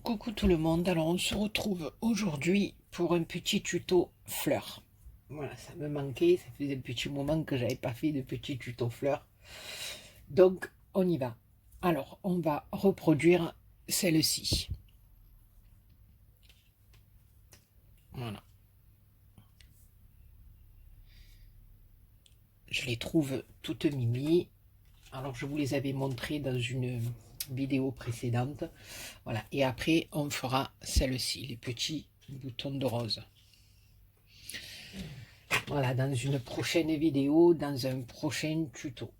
Coucou tout le monde, alors on se retrouve aujourd'hui pour un petit tuto fleurs. Voilà, ça me manquait, ça faisait un petit moment que j'avais pas fait de petit tuto fleurs. Donc on y va. Alors on va reproduire celle-ci. Voilà. Je les trouve toutes mimi. Alors je vous les avais montrées dans une vidéo précédente. Voilà, et après on fera celle-ci, les petits boutons de rose. Voilà, dans une prochaine vidéo, dans un prochain tuto.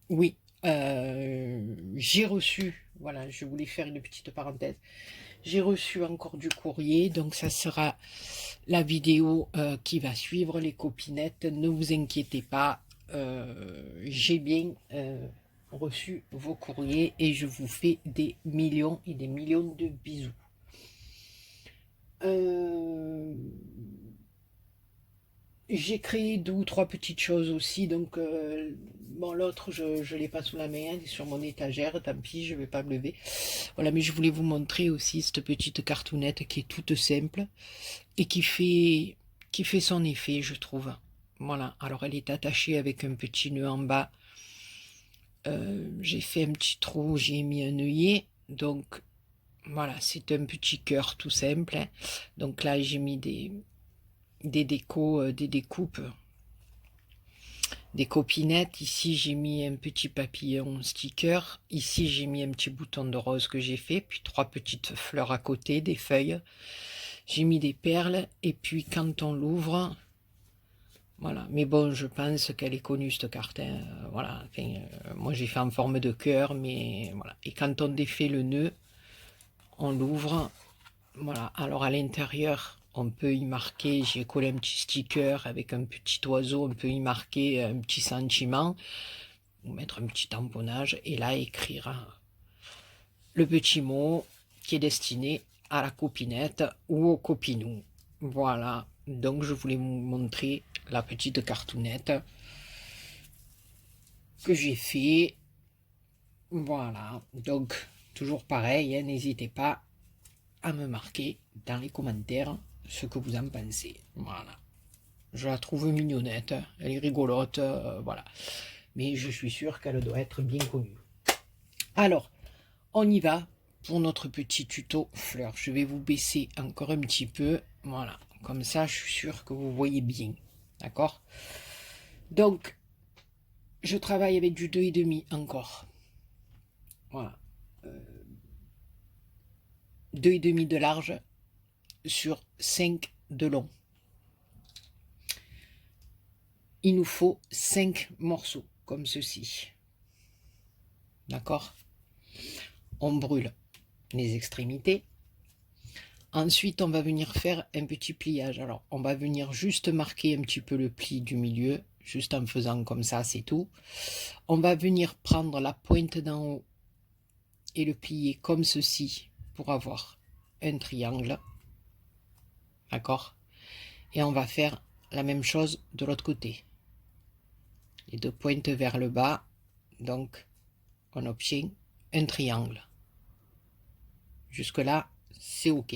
Oui, j'ai reçu, voilà, je voulais faire une petite parenthèse, j'ai reçu encore du courrier, donc ça sera la vidéo qui va suivre, les copinettes, ne vous inquiétez pas, j'ai bien reçu vos courriers et je vous fais des millions et des millions de bisous. J'ai créé 2 ou 3 petites choses aussi, donc bon, l'autre je l'ai pas sous la main, elle est sur mon étagère, tant pis, je vais pas me lever. Voilà, mais je voulais vous montrer aussi cette petite cartoonette qui est toute simple et qui fait son effet, je trouve. Voilà, alors elle est attachée avec un petit nœud en bas. J'ai fait un petit trou, j'ai mis un œillet, donc voilà, c'est un petit cœur tout simple, hein. Donc là j'ai mis des décos, des découpes, des copinettes. Ici j'ai mis un petit papillon sticker, ici j'ai mis un petit bouton de rose que j'ai fait, puis 3 petites fleurs à côté, des feuilles, j'ai mis des perles, et puis quand on l'ouvre, voilà, mais bon, je pense qu'elle est connue cette carte, hein. Voilà, enfin, moi j'ai fait en forme de cœur, mais voilà, et quand on défait le nœud, on l'ouvre, voilà. Alors à l'intérieur on peut y marquer, j'ai collé un petit sticker avec un petit oiseau, on peut y marquer un petit sentiment, ou mettre un petit tamponnage, et là écrire le petit mot qui est destiné à la copinette ou au copinou. Voilà, donc je voulais vous montrer la petite cartoonette que j'ai fait. Voilà, donc toujours pareil, hein, n'hésitez pas à me marquer dans les commentaires ce que vous en pensez. Voilà, je la trouve mignonnette, elle est rigolote, voilà, mais je suis sûr qu'elle doit être bien connue. Alors on y va pour notre petit tuto fleurs. Je vais vous baisser encore un petit peu, voilà, comme ça je suis sûr que vous voyez bien, d'accord. Donc je travaille avec du 2,5 encore, voilà, 2,5 de large sur 5 de long. Il nous faut 5 morceaux comme ceci, d'accord. On brûle les extrémités. Ensuite on va venir faire un petit pliage. Alors on va venir juste marquer un petit peu le pli du milieu, juste en faisant comme ça, c'est tout. On va venir prendre la pointe d'en haut et le plier comme ceci pour avoir un triangle, d'accord. Et on va faire la même chose de l'autre côté, les 2 pointes vers le bas, donc on obtient un triangle. Jusque là c'est ok.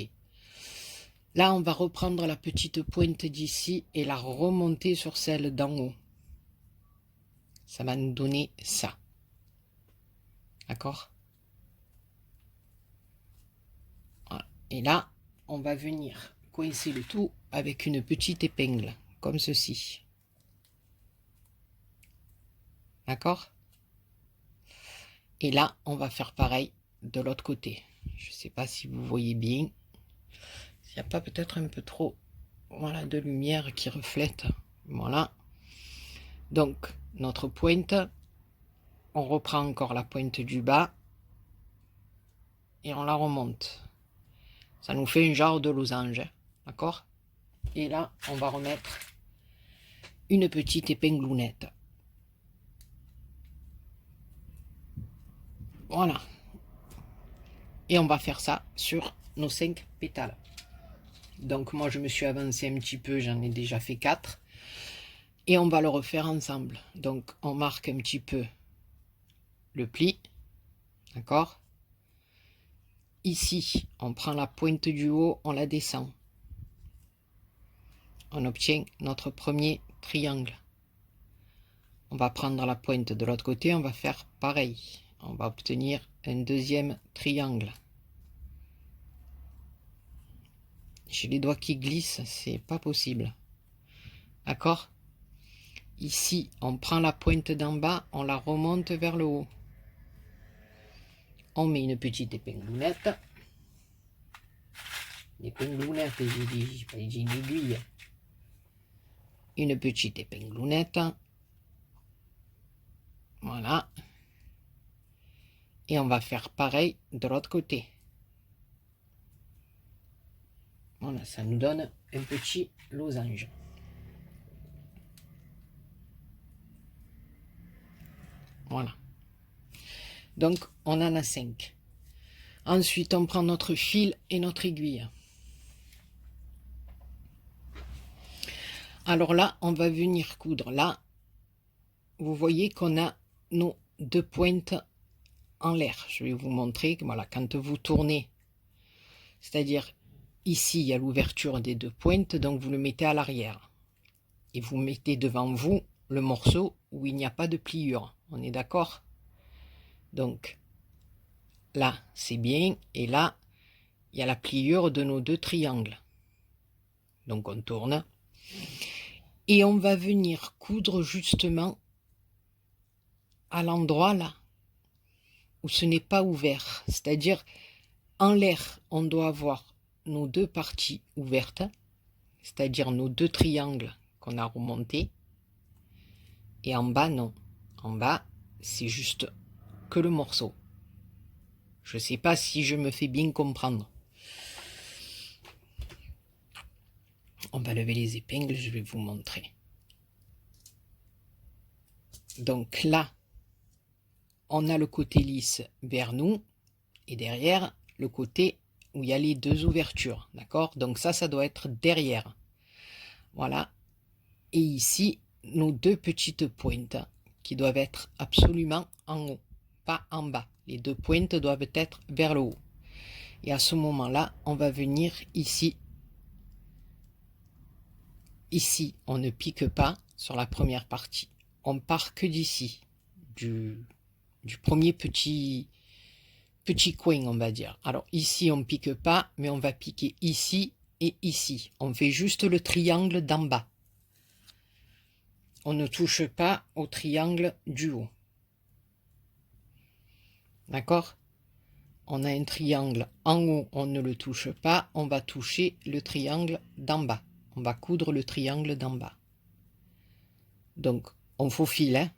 Là on va reprendre la petite pointe d'ici et la remonter sur celle d'en haut, ça va nous donner ça, d'accord. Voilà. Et là on va venir coincer le tout avec une petite épingle comme ceci, d'accord. Et là on va faire pareil de l'autre côté. Je sais pas si vous voyez bien, s'il n'y a pas peut-être un peu trop, voilà, de lumière qui reflète. Voilà, donc notre pointe, on reprend encore la pointe du bas et on la remonte, ça nous fait un genre de losange, d'accord. Et là on va remettre une petite épinglounette, voilà, et on va faire ça sur nos 5 pétales. Donc moi je me suis avancé un petit peu, j'en ai déjà fait 4 et on va le refaire ensemble. Donc on marque un petit peu le pli, d'accord? Ici, on prend la pointe du haut, on la descend. On obtient notre premier triangle. On va prendre la pointe de l'autre côté, on va faire pareil. On va obtenir un deuxième triangle. J'ai les doigts qui glissent, c'est pas possible. D'accord? Ici, on prend la pointe d'en bas, on la remonte vers le haut. On met une petite épinglonnette. L'épinglonnette, j'ai dit, pas dit une aiguille. Une petite épinglonnette. Voilà. Et on va faire pareil de l'autre côté. Voilà, ça nous donne un petit losange. Voilà. Donc, on en a 5. Ensuite, on prend notre fil et notre aiguille. Alors là, on va venir coudre. Là, vous voyez qu'on a nos 2 pointes en l'air. Je vais vous montrer que voilà, quand vous tournez, c'est-à-dire ici, il y a l'ouverture des 2 pointes, donc vous le mettez à l'arrière. Et vous mettez devant vous le morceau où il n'y a pas de pliure. On est d'accord? Donc, là, c'est bien. Et là, il y a la pliure de nos 2 triangles. Donc, on tourne. Et on va venir coudre justement à l'endroit là où ce n'est pas ouvert. C'est-à-dire, en l'air, on doit avoir nos 2 parties ouvertes, c'est-à-dire nos 2 triangles qu'on a remontés. Et en bas, non. En bas, c'est juste que le morceau. Je ne sais pas si je me fais bien comprendre. On va lever les épingles, je vais vous montrer. Donc là, on a le côté lisse vers nous et derrière le côté où il y a les 2 ouvertures, d'accord? Donc ça doit être derrière. Voilà. Et ici, nos 2 petites pointes qui doivent être absolument en haut, pas en bas. Les 2 pointes doivent être vers le haut. Et à ce moment-là, on va venir ici. Ici, on ne pique pas sur la première partie. On part que d'ici, du premier petit coin, on va dire. Alors ici, on ne pique pas, mais on va piquer ici et ici. On fait juste le triangle d'en bas. On ne touche pas au triangle du haut. D'accord? On a un triangle en haut, on ne le touche pas. On va toucher le triangle d'en bas. On va coudre le triangle d'en bas. Donc, on faufile, hein?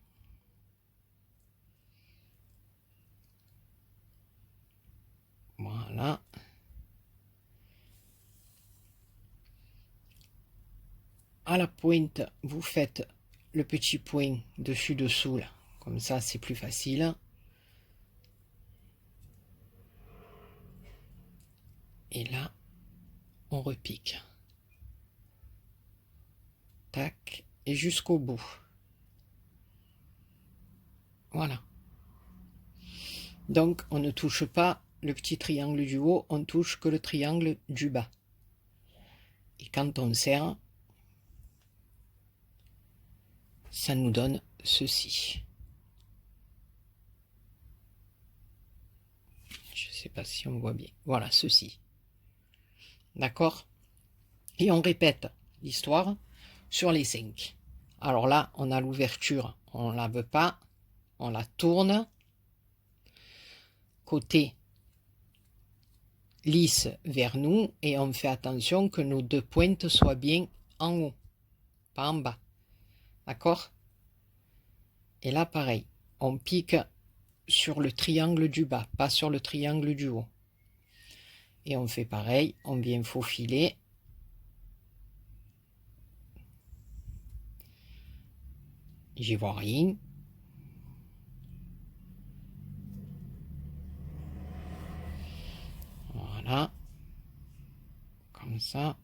Voilà. À la pointe, vous faites le petit point dessus-dessous, là. Comme ça, c'est plus facile. Et là, on repique. Tac. Et jusqu'au bout. Voilà. Donc, on ne touche pas le petit triangle du haut, on touche que le triangle du bas. Et quand on serre, ça nous donne ceci. Je ne sais pas si on voit bien. Voilà, ceci. D'accord? Et on répète l'histoire sur les 5. Alors là, on a l'ouverture, on ne la veut pas, on la tourne. Côté lisse vers nous et on fait attention que nos 2 pointes soient bien en haut, pas en bas. D'accord? Et là, pareil, on pique sur le triangle du bas, pas sur le triangle du haut. Et on fait pareil, on vient faufiler. J'y vois rien. Voilà. Comme ça.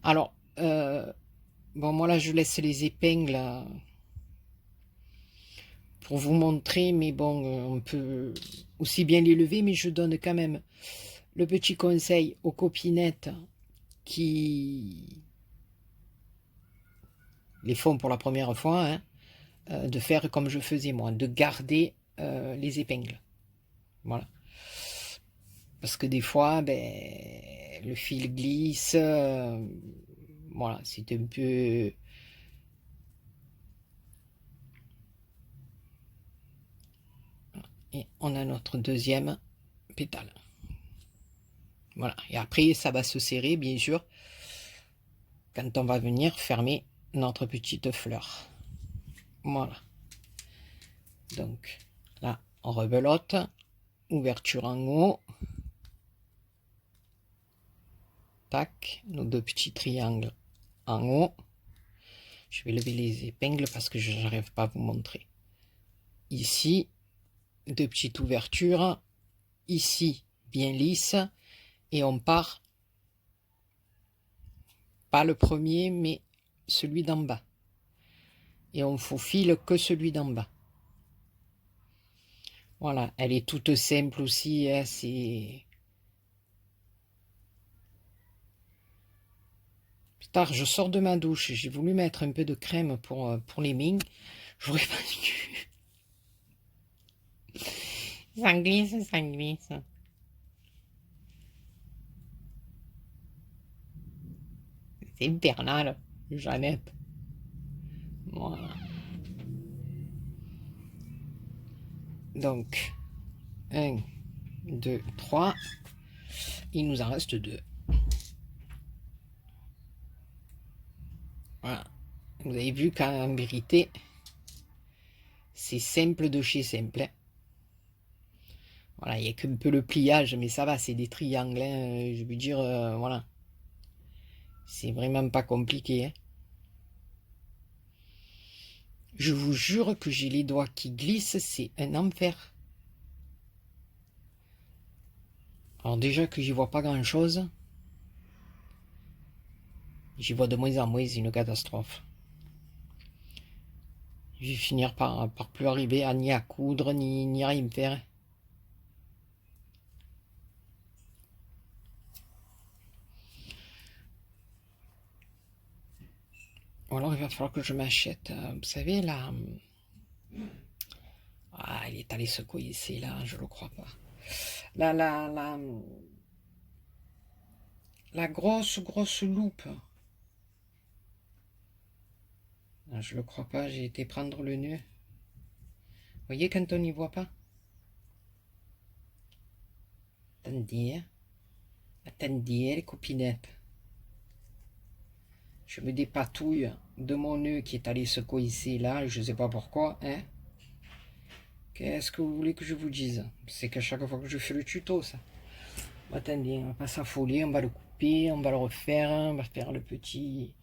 Alors, bon, moi là, je laisse les épingles pour vous montrer, mais bon, on peut aussi bien les lever, mais je donne quand même le petit conseil aux copinettes qui les font pour la première fois, hein, de faire comme je faisais moi, de garder les épingles. Voilà. Parce que des fois, ben, le fil glisse. Voilà, c'est un peu... Et on a notre deuxième pétale. Voilà. Et après, ça va se serrer, bien sûr, quand on va venir fermer notre petite fleur. Voilà. Donc, là, on rebelote. Ouverture en haut. Tac. Nos deux petits triangles en haut. Je vais lever les épingles parce que je n'arrive pas à vous montrer. Ici, deux petites ouvertures. Ici, bien lisse. Et on part, pas le premier, mais celui d'en bas. Et on faufile que celui d'en bas. Voilà, elle est toute simple aussi, hein, c'est... Putain, je sors de ma douche, j'ai voulu mettre un peu de crème pour les mains. J'aurais pas dû. Ça glisse, ça glisse. C'est infernal, Jeannette. Voilà. Donc, 1, 2, 3. Il nous en reste 2. Voilà. Vous avez vu qu'en vérité, c'est simple de chez simple. Hein. Voilà, il n'y a qu'un peu le pliage, mais ça va, c'est des triangles. Hein, je veux dire, voilà. C'est vraiment pas compliqué. Hein. Je vous jure que j'ai les doigts qui glissent, c'est un enfer. Alors déjà que j'y vois pas grand chose. J'y vois de moins en moins, c'est une catastrophe. Je vais finir par plus arriver à ni à coudre, ni rien faire. Ou alors il va falloir que je m'achète, vous savez, là... Ah, il est allé se coincer là, je le crois pas. La grosse loupe. Ah, je le crois pas, j'ai été prendre le nœud. Vous voyez quand on n'y voit pas? Attendez, hein. Attendez, les copinettes. Je me dépatouille de mon nœud qui est allé se coincer là, je sais pas pourquoi, hein. Qu'est-ce que vous voulez que je vous dise? C'est qu'à chaque fois que je fais le tuto, ça. Attendez, on va pas s'affoler, on va le couper, on va le refaire, on va faire le petit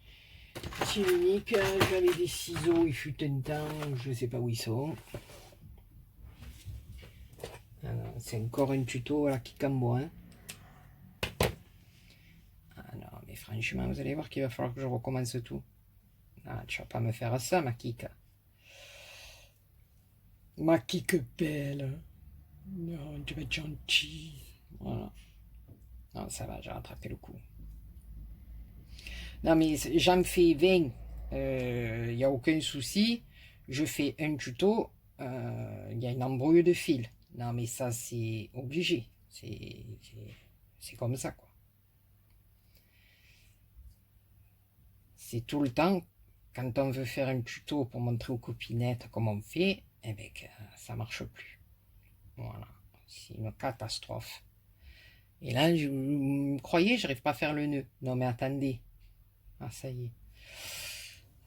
unique. J'avais des ciseaux, il fut un temps, je sais pas où ils sont. C'est encore un tuto là qui cambo, hein. Ah non, mais franchement, vous allez voir qu'il va falloir que je recommence tout. Ah, tu vas pas me faire ça, ma kika. Ma kika belle. Non, tu vas être gentil. Voilà. Non, ça va, j'ai rattrapé le coup. Non, mais j'en fais 20. Il n'y a aucun souci. Je fais un tuto. Il y a une embrouille de fil. Non, mais ça, c'est obligé. C'est comme ça, quoi. C'est tout le temps, quand on veut faire un tuto pour montrer aux copinettes comment on fait, eh bien, ça marche plus. Voilà. C'est une catastrophe. Et là, vous me croyez, j'arrive pas à faire le nœud. Non, mais attendez. Ah, ça y est.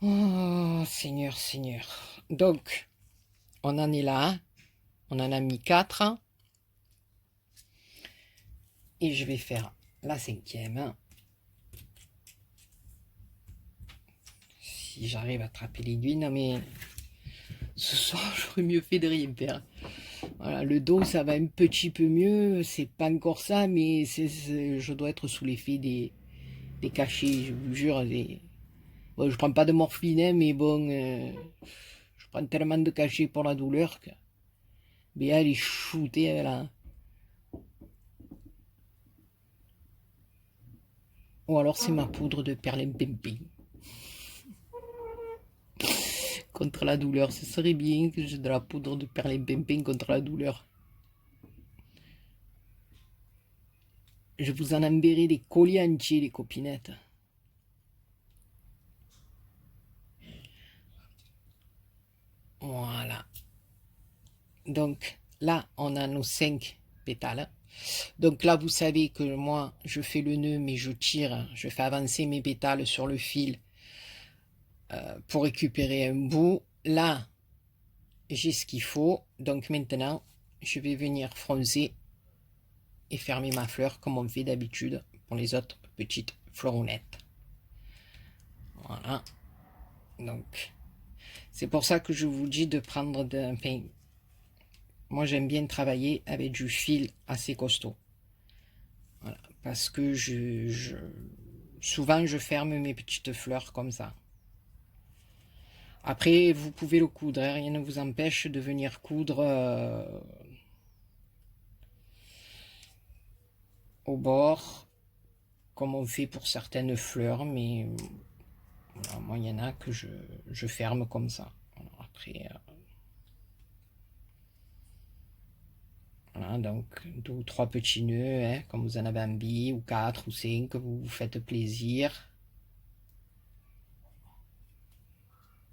Oh, Seigneur, Seigneur. Donc, on en est là. Hein. On en a mis 4. Et je vais faire la 5e. Si j'arrive à attraper l'aiguille. Non, mais ce soir, j'aurais mieux fait de rien faire. Voilà, le dos, ça va un petit peu mieux. C'est pas encore ça, mais je dois être sous l'effet des cachets. Je vous jure. Bon, je prends pas de morphine, hein, mais bon, je prends tellement de cachets pour la douleur que Béa, elle est shootée avec la... Ou alors c'est ma poudre de perlimpinpin. Contre la douleur, ce serait bien que j'ai de la poudre de perlimpinpin contre la douleur. Je vous en enverrai des colliers entiers, les copinettes. Voilà. Donc là, on a nos 5 pétales. Donc là, vous savez que moi, je fais le nœud, mais je tire, je fais avancer mes pétales sur le fil pour récupérer un bout. Là, j'ai ce qu'il faut. Donc maintenant, je vais venir froncer et fermer ma fleur comme on fait d'habitude pour les autres petites fleuronnettes. Voilà. Donc, c'est pour ça que je vous dis de prendre d'un pain. Moi, j'aime bien travailler avec du fil assez costaud. Voilà, parce que souvent, je ferme mes petites fleurs comme ça. Après, vous pouvez le coudre, hein, rien ne vous empêche de venir coudre au bord, comme on fait pour certaines fleurs, mais voilà, moi, il y en a que je ferme comme ça. Alors, après... Voilà, donc 2 ou 3 petits nœuds, hein, comme vous en avez envie, ou 4 ou 5, vous vous faites plaisir.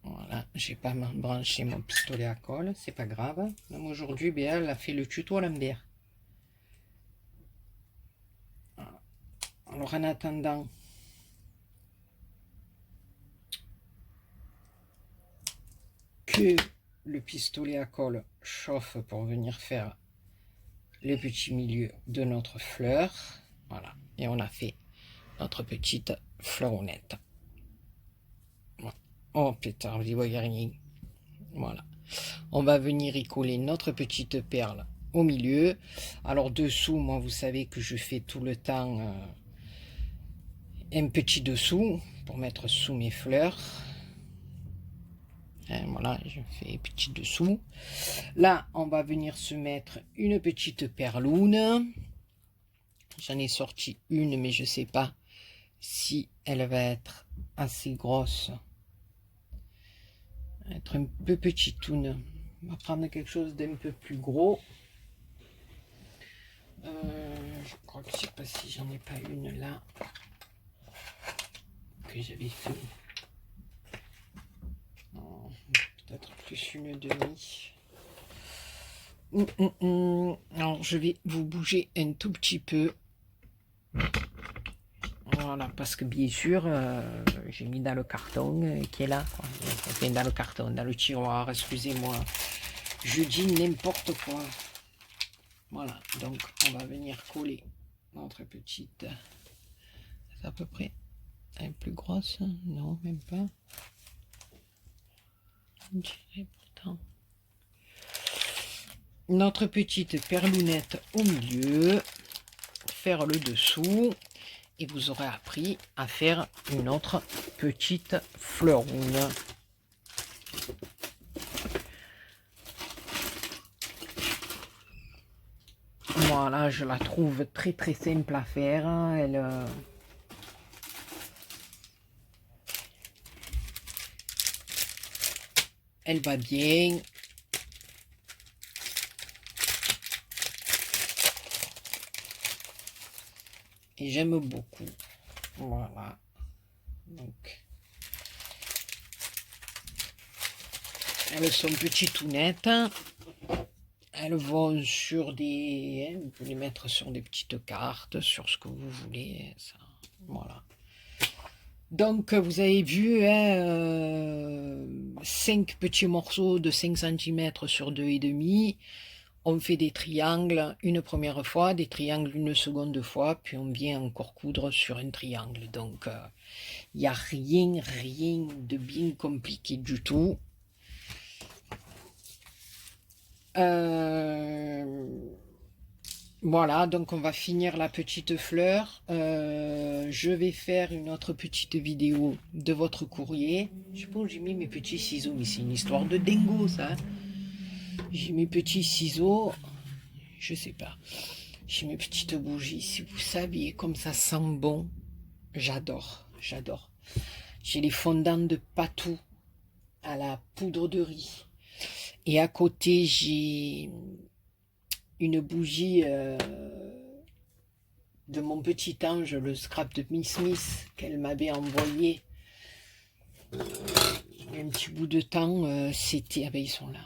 Voilà, j'ai pas branché mon pistolet à colle, c'est pas grave. Même aujourd'hui, Béa, elle a fait le tuto à l'envers. Voilà. Alors en attendant, que le pistolet à colle chauffe pour venir faire le petit milieu de notre fleur. Voilà, et on a fait notre petite fleuronnette. Voilà. Oh pétard, vous y voyez rien. Voilà. On va venir y coller notre petite perle au milieu. Alors dessous, moi vous savez que je fais tout le temps un petit dessous pour mettre sous mes fleurs. Et voilà, je fais petit dessous. Là, on va venir se mettre une petite perloune. J'en ai sorti une, mais je sais pas si elle va être assez grosse. Elle va être un peu petitoune. On va prendre quelque chose d'un peu plus gros. Je crois que je sais pas si j'en ai pas une là que j'avais fait. Peut-être plus une demi. Alors je vais vous bouger un tout petit peu. Voilà, parce que bien sûr, j'ai mis dans le carton qui est là. Enfin, dans le carton, dans le tiroir, excusez-moi. Je dis n'importe quoi. Voilà, donc on va venir coller notre petite. C'est à peu près un plus grosse. Non, même pas. Je dirais pourtant. Notre petite perlounette au milieu. Faire le dessous. Et vous aurez appris à faire une autre petite fleuroune. Voilà, je la trouve très très simple à faire. Elle va bien. Et j'aime beaucoup. Voilà. Donc, elles sont petitounettes. Elles vont sur des... Vous pouvez les mettre sur des petites cartes, sur ce que vous voulez. Ça. Voilà. Donc, vous avez vu, 5 petits morceaux de 5 cm sur 2,5. On fait des triangles une première fois, des triangles une seconde fois, puis on vient encore coudre sur un triangle. Donc, il n'y a rien de bien compliqué du tout. Voilà, donc on va finir la petite fleur. Je vais faire une autre petite vidéo de votre courrier. Je sais pas où j'ai mis mes petits ciseaux, mais c'est une histoire de dingo ça, hein. J'ai mes petits ciseaux, je sais pas. J'ai mes petites bougies. Si vous saviez comme ça sent bon, j'adore, j'adore. J'ai les fondants de Patou à la poudre de riz. Et à côté, j'ai une bougie de mon petit ange, le scrap de Miss Smith qu'elle m'avait envoyé un petit bout de temps. C'était, ah ben ils sont là.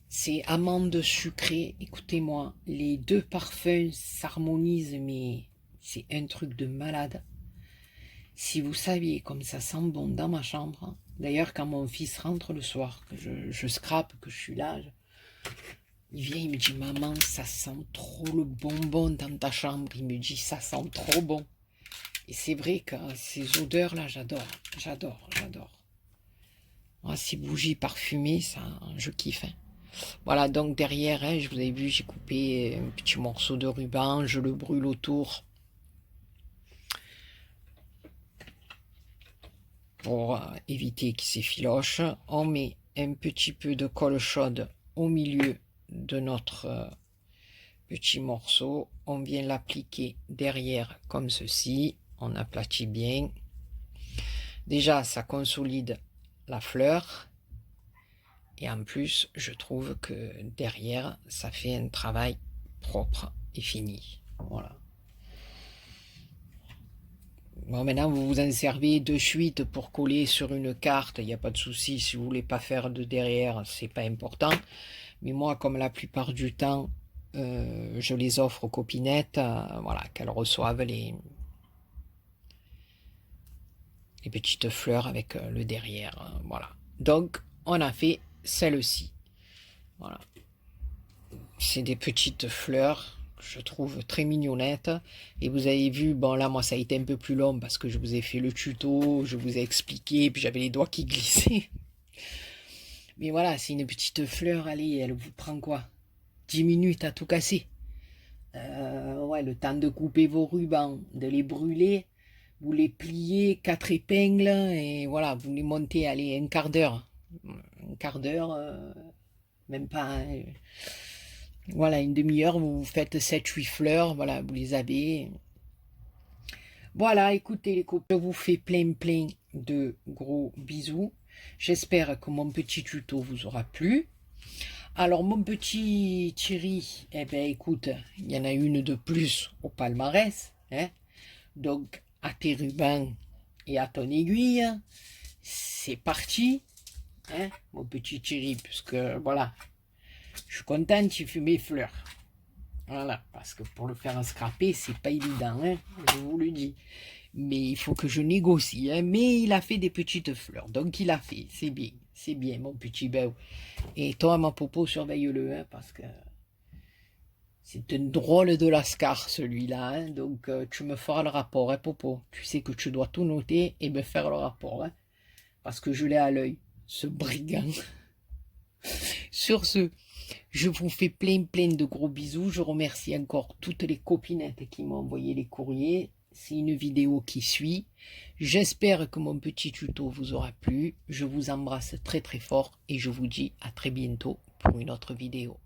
C'est amande sucrée. Écoutez-moi, les deux parfums s'harmonisent, mais c'est un truc de malade. Si vous saviez comme ça sent bon dans ma chambre. D'ailleurs, quand mon fils rentre le soir, que je scrape, que je suis là, il vient, il me dit, maman, ça sent trop le bonbon dans ta chambre. Il me dit, ça sent trop bon. Et c'est vrai que ces odeurs-là, j'adore, j'adore, j'adore. Moi, ces bougies parfumées, ça, je kiffe, hein. Voilà, donc derrière, hein, je vous avez vu, j'ai coupé un petit morceau de ruban, je le brûle autour pour éviter qu'il s'effiloche. On met un petit peu de colle chaude au milieu de notre petit morceau. On vient l'appliquer derrière comme ceci. On aplatit bien. Déjà, ça consolide la fleur. Et en plus, je trouve que derrière, ça fait un travail propre et fini. Voilà. Bon, maintenant, vous vous en servez de suite pour coller sur une carte. Il n'y a pas de souci. Si vous voulez pas faire de derrière, c'est pas important. Mais moi, comme la plupart du temps, je les offre aux copinettes, voilà, qu'elles reçoivent les petites fleurs avec le derrière. Voilà. Donc, on a fait celle-ci. Voilà. C'est des petites fleurs que je trouve très mignonnettes. Et vous avez vu, bon là, moi, ça a été un peu plus long parce que je vous ai fait le tuto, je vous ai expliqué, puis j'avais les doigts qui glissaient. Mais voilà, c'est une petite fleur, allez, elle vous prend quoi? 10 minutes à tout casser. Ouais, le temps de couper vos rubans, de les brûler, vous les pliez, 4 épingles, et voilà, vous les montez, allez, un quart d'heure. Un quart d'heure, même pas, hein. Voilà, une demi-heure, vous faites 7-8 fleurs, voilà, vous les avez. Voilà, écoutez les copains, je vous fais plein de gros bisous. J'espère que mon petit tuto vous aura plu. Alors, mon petit Thierry, eh ben écoute, il y en a une de plus au palmarès, hein. Donc, à tes rubans et à ton aiguille, c'est parti, hein, mon petit Thierry, puisque voilà, je suis content, tu fais mes fleurs. Voilà, parce que pour le faire scraper, c'est pas évident, hein, je vous le dis. Mais il faut que je négocie, hein. Mais il a fait des petites fleurs, donc il a fait, c'est bien, mon petit Béo. Et toi, ma popo, surveille-le, hein, parce que c'est un drôle de lascar, celui-là, hein. Donc tu me feras le rapport, hein, popo. Tu sais que tu dois tout noter et me faire le rapport, hein, parce que je l'ai à l'œil, ce brigand. Sur ce, je vous fais plein de gros bisous. Je remercie encore toutes les copinettes qui m'ont envoyé les courriers. C'est une vidéo qui suit. J'espère que mon petit tuto vous aura plu. Je vous embrasse très fort et je vous dis à très bientôt pour une autre vidéo.